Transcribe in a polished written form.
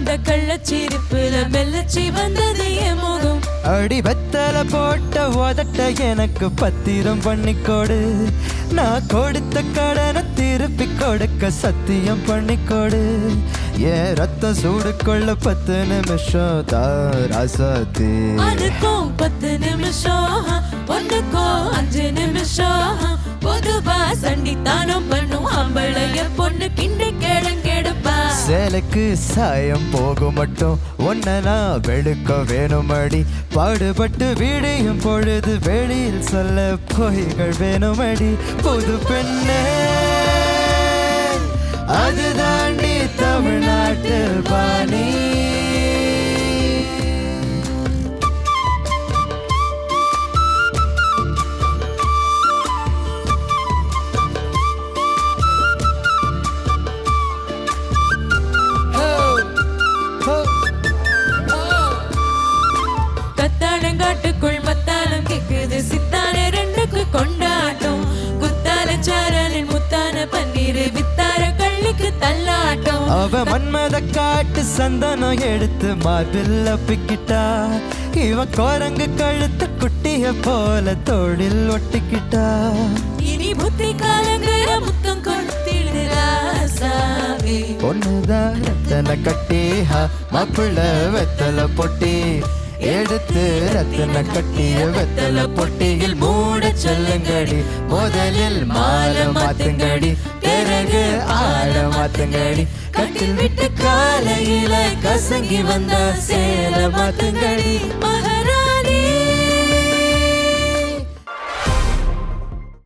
அந்த கள்ளச்சிரிப்புல மெல்லச்சி வந்தது என் முகம். அடி வெத்தல போட்ட உதட்ட எனக்கு பத்திரம் பண்ணிக்கொடு. நான் கொடுத்த கடனை திருப்பி கொடுக்க சத்தியம் பண்ணிக்கொடு. ஏன் ரத்தம் சூடு கொள்ள 10 நிமிஷம் தாராசாத்தி. அதுக்கும் 10 நிமிஷம், ஒன்றுக்கும் 5 நிமிஷம். பொதுவா சண்டித்தானம் பண்ணும் ஆம்பளைய பொண்ணு கிண்டி கேளுங்கெடுப்பா. சேலைக்கு சாயம் போகும் மட்டும் ஒன்ன நான் வெளுக்க வேணுமடி. பாடுபட்டு விடியும் பொழுது வெளியில் சொல்ல பொய்கள் வேணுமடி. புது பெண்ணே அது தாண்டி தமிழ்நாட்டு பாணி. கத்தாழங்காட்டுக்குள் மத்தாளம் கேக்குது சித்தான ரெண்டுக்கு கொண்டாட்டம். குத்தால சாரலின் முத்தான பன்னீர் வித்தார கள்ளிக்கு தள்ளாட்டம். அவ மன்மத காட்டு சந்தனம் எடுத்து மார்பில் அப்பிக்கிட்டா. இவ குரங்கு கழுத்து குட்டிய போல தோளில் ஒட்டிக்கிட்டா. இனி புத்தி காலங்கிற முத்தம் கொடுத்திடுறா சாமி. பொண்ணுதான் ரத்தன கட்டி மாப்பிள்ள வெத்தல பொட்டி எடுத்து ரத்தன கட்டிய வெத்தல பொட்டியில் மூட சொல்லுங்கடி. முதலில் மாலை மாத்துங்கடி, பிறகு ஆட மாத்துங்கடி. கட்டில் விட்டு காலையில கசங்கி வந்த சேல மாத்துங்கடி. மகாராணி